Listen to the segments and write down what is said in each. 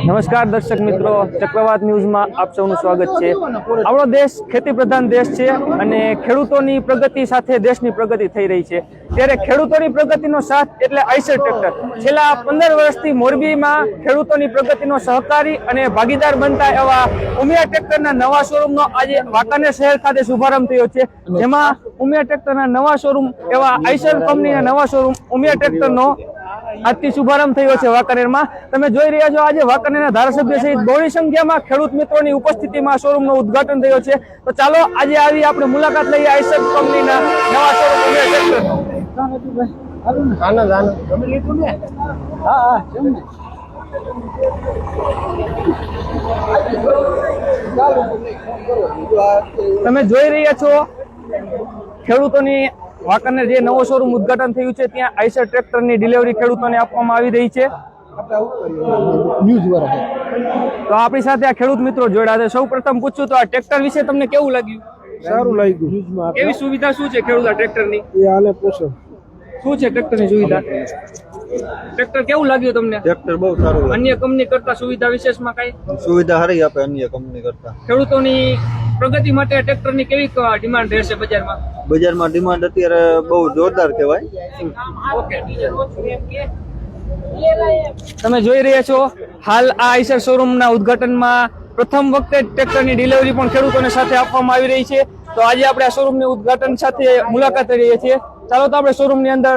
નમસ્કાર દર્શક મિત્રો, ચક્રવાત ન્યૂઝમાં આપ સૌનું સ્વાગત છે। આપણો દેશ ખેતી પ્રધાન દેશ છે અને ખેડૂતોની પ્રગતિ સાથે દેશની પ્રગતિ થઈ રહી છે। ત્યારે ખેડૂતોની પ્રગતિનો સાથ એટલે આઈસર ટ્રેક્ટર છેલ્લા 15 વર્ષથી મોરબીમાં ખેડૂતોની પ્રગતિનો સહકારી અને ભાગીદાર બનતા એવા ઉમિયા ટ્રેક્ટરના નવા શોરૂમનો આજે વાંકાનેર શહેર ખાતે શુભારંભ થયો છે, જેમાં ઉમિયા ટ્રેક્ટરના નવા શોરૂમ એવા આઈસર કંપનીના નવા શોરૂમ ઉમિયા ટ્રેક્ટરનો આજથી શુભારંભ થયો છે વાંકાનેરમાં। તમે જોઈ રહ્યા છો આજે વાંકાનેરના ધારાસભ્ય સહિત બહોળી સંખ્યામાં ખેડૂત મિત્રોની ઉપસ્થિતિમાં શોરૂમનું ઉદ્ઘાટન થયો છે। તો ચાલો આજે આવી આપણે મુલાકાત લઈએ આઈસર કંપનીના નવા શોરૂમ તમે જોઈ રહ્યા છો ખેડૂતોની વાંકાનેર જે નવો શોરૂમ ઉદ્ઘાટન થયું છે ત્યાં આઈસર ટ્રેક્ટરની ડિલિવરી ખેડૂતોને આપવામાં આવી રહી છે। તો આપણી સાથે આ ખેડૂત મિત્રો જોડાયા છે। સૌ પ્રથમ પૂછ્યું તો આ ટ્રેક્ટર વિશે તમને કેવું લાગ્યું? સારું લાગ્યું। કેવી સુવિધા શું છે ખેડૂત ટ્રેક્ટરની? એ આને પૂછો શું છે ટ્રેક્ટરની સુવિધા? ટ્રેક્ટર કેવું લાગ્યું તમને? ટ્રેક્ટર બહુ સારું લાગ્યું। અન્ય કંપની કરતા સુવિધા વિશેષમાં કઈ સુવિધા સારી આપે અન્ય કંપની કરતા। ખેડૂતોની પ્રગતિ માટે ટ્રેક્ટરની કેવી ડિમાન્ડ રહેશે બજારમાં? બજારમાં ડિમાન્ડ અત્યારે બહુ જોરદાર કહેવાય। તમે જોઈ રહ્યા છો હાલ આ આઈસર શોરૂમના ઉદ્ઘાટનમાં પ્રથમ વખતે ટ્રેક્ટરની ડિલિવરી પણ ખેડૂતોને સાથે આપવામાં આવી રહી છે। તો આજે આપણે આ શોરૂમની ઉદ્ઘાટન સાથે મુલાકાત લઈ રહ્યા છીએ। ચાલો તો આપણે શોરૂમની અંદર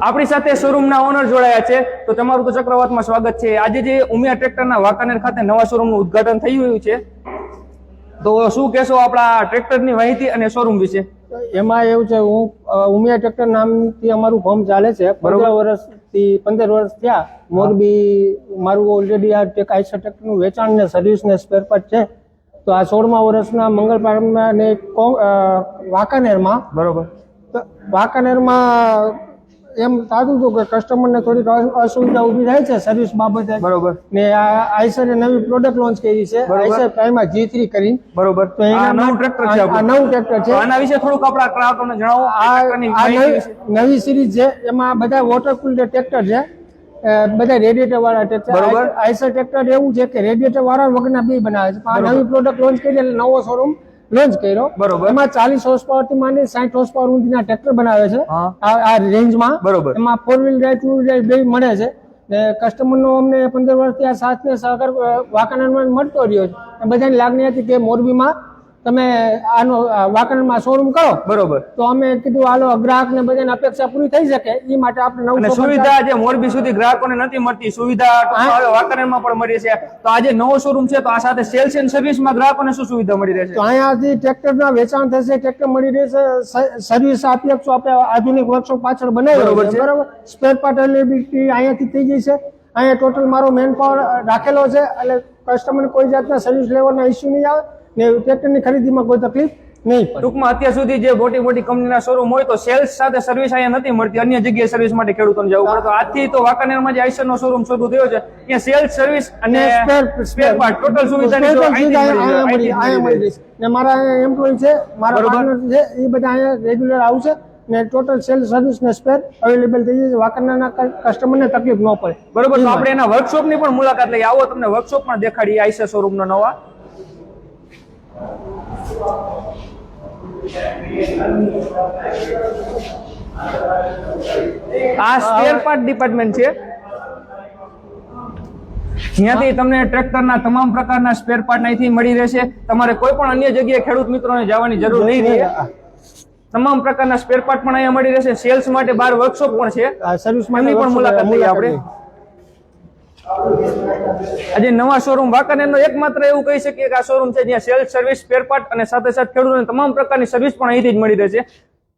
આપણી સાથે શોરૂમના ઓનર જોડાયા છે। તો તમારું તો ચક્રવાતમાં સ્વાગત છે। આજે જે ઉમિયા ટ્રેક્ટરના વાંકાનેર ખાતે નવા શોરૂમનું ઉદ્ઘાટન થઈ રહ્યું છે, તો શું કહેશો આપણા ટ્રેક્ટરની માહિતી અને શોરૂમ વિશે? એમાં એવું છે, હું ઉમિયા ટ્રેક્ટર નામથી અમારું ફોર્મ ચાલે છે। 15 વર્ષ થયા મોરબી મારું ઓલરેડી આ આઈસર ટ્રેક્ટરનું વેચાણ ને સર્વિસ ને સ્પેર પાર્ટ છે। તો આ 16મા વર્ષના મંગળ પ્રારંભમાં ને વાંકાનેરમાં બરોબર વાંકાનેરમાં એમ થતું હતું કે કસ્ટમરને થોડીક અસુવિધા ઊભી થાય છે સર્વિસ બાબતે। બરોબર ને આ આઈસરે નવી પ્રોડક્ટ લોન્ચ કરી છે, આઈસર પ્રાઇમા G3 કરીને। બરોબર, તો આ નવું ટ્રેક્ટર છે, આ નવું ટ્રેક્ટર છે। આના વિશે થોડુંક આપણા ગ્રાહકોને જણાવો। આ નવી સિરીઝ છે, એમાં બધા વોટર કુલ્ડ ટ્રેક્ટર છે, બધા રેડિએટર વાળા ટ્રેક્ટર। આઈસર ટ્રેક્ટર એવું છે કે રેડિએટર વાળા વગરના બે બનાવે છે। આ નવી પ્રોડક્ટ લોન્ચ કરી એટલે નવો શોરૂમ લોન્ચ કર્યો। બરોબર, એમાં 40 હોર્સ પાવર થી માંડી 60 હોર્સ પાવર સુધીના ટ્રેક્ટર બનાવે છે આ રેન્જમાં। બરોબર, એમાં 4 વ્હીલ ડ્રાઈવ 2 વ્હીલ ડ્રાઈવ બે મળે છે ને કસ્ટમરનો અમને 15 વર્ષથી આ સાથ ને સહકાર વાંકાનેરમાં મળતો રહ્યો છે। બધાની લાગણી હતી કે મોરબીમાં તમે આનો વાંકાનેરમાં શોરૂમ કરો। બરોબર, તો અમે કીધું હાલો ગ્રાહકને બધાની અપેક્ષા પૂરી થઈ શકે એ માટે આપણે નવું સુવિધા જે મોરબી સુધી ગ્રાહકોને નથી મળતી સુવિધા વાંકાનેરમાં પણ મળી છે। તો આજે નવો શોરૂમ છે, તો આ સાથે સેલ્સ એન્ડ સર્વિસમાં ગ્રાહકોને શું સુવિધા મળી રહેશે? તો અહીંયાથી ટ્રેક્ટરના વેચાણ થશે, ટ્રેક્ટર મળી રહેશે, સર્વિસ આપી આપશું। આપણે આધુનિક વર્કશોપ પાછળ બનાવ્યો છે, બરાબર। સ્પેર પાર્ટ અવેલેબિલિટી અહીંયાથી થઈ જશે। અહીંયા ટોટલ મારો મેન પાવર રાખેલો છે એટલે કસ્ટમરને કોઈ જાતના સર્વિસ લેવાનો ઇસ્યુ નહીં આવે ને ટ્રેક્ટરની ખરીદીમાં કોઈ તકલીફ નહીં પડે। ટૂંકમાં અત્યાર સુધી જે મોટી કંપનીના શોરૂમ હોય તો સેલ્સ સાથે સર્વિસ અહીંયા નથી મળતી, અન્ય જગ્યાએ સર્વિસ માટે ખેડૂતોને જવું પડે। તો આજથી તો વાંકાનેરમાં જે આઈસરનો શોરૂમ શરૂ થયો છે ત્યાં સેલ્સ સર્વિસ અને સ્પેર પાર્ટ ટોટલ સુવિધાની ને મારા એમ્પ્લોય છે, મારા પાર્ટનર છે, એ બધા અહીંયા રેગ્યુલર આવશે ને ટોટલ સેલ્સ સર્વિસ ને સ્પેર અવેલેબલ થઈ જશે, વાંકાનેરના કસ્ટમરને તકલીફ ન પડે। બરોબર, તો આપણે એના વર્કશોપની પણ મુલાકાત લઈએ। આવો તમને વર્કશોપ પણ દેખાડીએ આઈસર શોરૂમનો નવા। આ સ્પેર પાર્ટ ડિપાર્ટમેન્ટ છે, જ્યાંથી તમને ટ્રેક્ટરના તમામ પ્રકારના સ્પેર પાર્ટ અહીંથી મળી રહેશે। તમારે કોઈ પણ અન્ય જગ્યાએ ખેડૂત મિત્રોને જવાની જરૂર નહીં રહે। તમામ પ્રકારના સ્પેર પાર્ટ પણ અહીંયા મળી રહેશે। સેલ્સ માટે 12 વર્કશોપ પણ છે, સર્વિસ એની પણ મુલાકાત લઈએ આપણે। આજે નવા શોરૂમ વાંકાનેરનો એકમાત્ર એવું કહી શકીએ કે આ શોરૂમ છે જ્યાં સેલ્સ સર્વિસ સ્પેર પાર્ટ અને સાથે ખેડૂતોને તમામ પ્રકારની સર્વિસ પણ અહીંથી જ મળી રહેશે।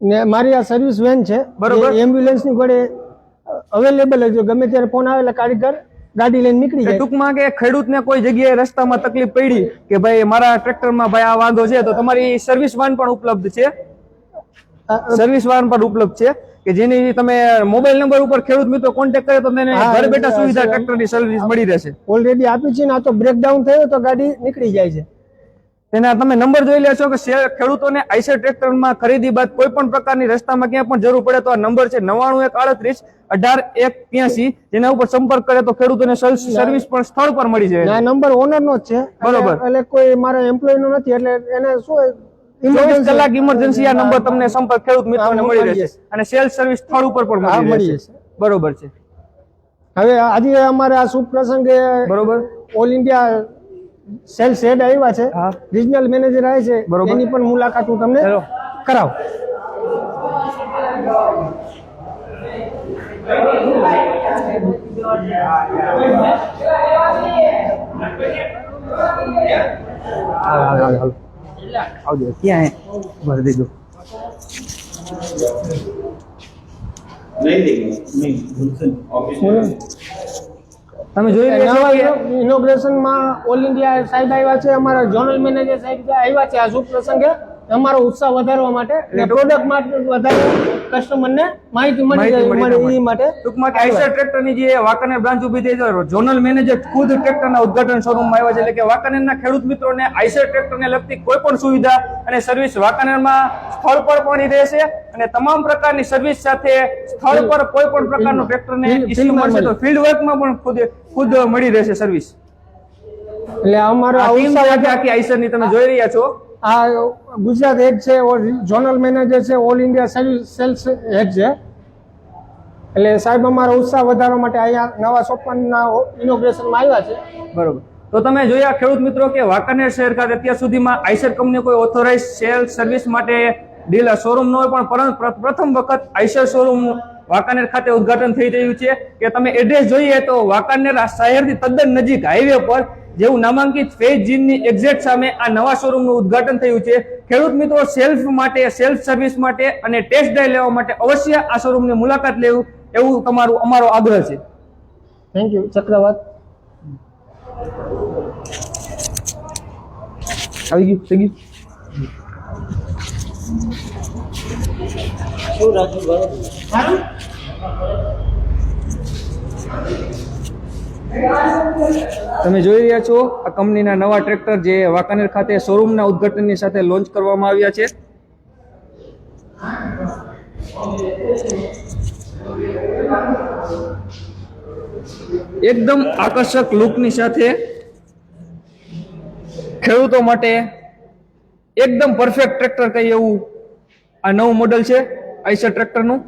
ને મારી આ સર્વિસ વેન છે, બરોબર, એમ્બ્યુલન્સની જોડે અવેલેબલ છે, ગમે ત્યારે ફોન આવે એટલે કારીગર ગાડી લઈને નીકળી જાય। ટૂંકમાં કે ખેડૂતને કોઈ જગ્યાએ રસ્તામાં તકલીફ પડી કે ભાઈ મારા ટ્રેક્ટરમાં ભાઈ આ વાંધો છે, તો તમારી સર્વિસ વાન પણ ઉપલબ્ધ છે। સર્વિસ વાન પણ ઉપલબ્ધ છે કે જેની તમે મોબાઈલ નંબર ઉપર ખેડૂત મિત્રો કોન્ટેક્ટ કરે તો તેને ઘર બેઠા સુવિધા ટ્રેક્ટરની સર્વિસ મળી રહેશે। ઓલરેડી આપી છે ને, આ તો બ્રેકડાઉન થયો તો ગાડી નીકળી જાય છે। તેના તમે નંબર જોઈ લેશો કે ખેડૂતોને આઈસર ટ્રેક્ટરમાં ખરીદી બાદ કોઈ પણ પ્રકારની રસ્તામાં ક્યાં પણ જરૂર પડે તો આ નંબર છે 9913381883 જેના ઉપર સંપર્ક કરે તો ખેડૂતોને સર્વિસ પણ સ્થળ પર મળી જાય. આ નંબર ઓનર નો જ છે. બરોબર. એટલે કોઈ મારા એમ્પ્લોય નો નથી, એટલે એને શું 24 કલાક ઇમરજન્સી આ નંબર તમને સંપર્ક ખેડૂત મિત્રોને મળી રહેશે અને સેલ્સ સર્વિસ સ્થળ ઉપર પણ મળી રહેશે. બરોબર છે. હવે આજે અમારે આ શુભ પ્રસંગે બરોબર ઓલ ઇન્ડિયા સેલ્સ હેડ આવ્યા છે, હા. રિજનલ મેનેજર આવે છે, બરોબર. એની પણ મુલાકાત હું તમને ચલો. કરાવ. આવજો ક્યાં ભરી દેજો. તમે જોઈ રહ્યા છો કે ઇનોગ્રેશન માં ઓલ ઇન્ડિયા સાહેબ આવ્યા છે, અમારા ઝોનલ મેનેજર સાહેબ આવ્યા છે આ શુભ પ્રસંગે અમારો ઉત્સાહ વધારવા માટે અને પ્રોડક્ટ માટે વધારે કસ્ટમર ને માહિતી મળી જાય એ માટે. ટૂંકમાં કે આઈસર ટ્રેક્ટરની જે વાંકાનેર બ્રાન્ચ ઊભી થઈ છે, ઝોનલ મેનેજર ખુદ ટ્રેક્ટરના ઉદ્ઘાટન શોરૂમમાં આવ્યા છે, એટલે કે વાંકાનેરના ખેડૂત મિત્રોને આઈસર ટ્રેક્ટરને લગતી કોઈ પણ સુવિધા અને સર્વિસ વાંકાનેરમાં સ્થળ પર પણ રહેશે અને તમામ પ્રકારની સર્વિસ સાથે સ્થળ પર કોઈ પણ પ્રકારનું ટ્રેક્ટરને ઇસ્યુ મળશે તો ફિલ્ડ વર્કમાં પણ ખુદ મળી રહેશે સર્વિસ. એટલે અમારો આ ઉત્સાહ આખી આઈસરની તમે જોઈ રહ્યા છો. આ ગુજરાત હેડ છે, ઝોનલ મેનેજર છે, ઓલ ઇન્ડિયા સેલ્સ હેડ છે. એટલે સાહેબ અમારો ઉત્સાહ વધારવા માટે અહીંયા નવા સોપાનના ઇનોગ્રેશનમાં આવ્યા છે. બરોબર. તો તમે જોયા ખેડૂત મિત્રો કે વાંકાનેર શહેર ખાતે અત્યાર સુધીમાં આઈસર કંપની કોઈ ઓથોરાઇઝ સેલ્સ સર્વિસ માટે ડીલર શોરૂમ ન હોય, પણ પ્રથમ વખત આઈસર શોરૂમ વાંકાનેર ખાતે ઉદ્ઘાટન થઈ રહ્યું છે. કે તમે એડ્રેસ જોઈએ તો વાંકાનેર શહેરથી તદ્દન નજીક હાઈવે પર જેવું નામાંકિત ફેઝ જીનની એક્ઝેક્ટ સામે આ નવા શોરૂમનું ઉદ્ઘાટન થયું છે. ખેડૂત મિત્રો સેલ્ફ સર્વિસ માટે અને ટેસ્ટ ડ્રાઈવ લેવા માટે અવશ્ય આ શોરૂમની મુલાકાત લેવું એવું અમારો આગ્રહ છે. થેન્ક યુ ચક્રવાત. આવી ગયું થઈ ગયું. તમે જોઈ રહ્યા છો આ કંપનીના નવા ટ્રેક્ટર જે વાંકાનેર ખાતે શોરૂમના ઉદ્ઘાટનની સાથે લોન્ચ કરવામાં આવ્યા છે. એકદમ આકર્ષક લુકની સાથે ખેડૂતો માટે એકદમ પરફેક્ટ ટ્રેક્ટર કહીએ એવું આ નવું મોડેલ છે આઈસર ટ્રેક્ટરનું.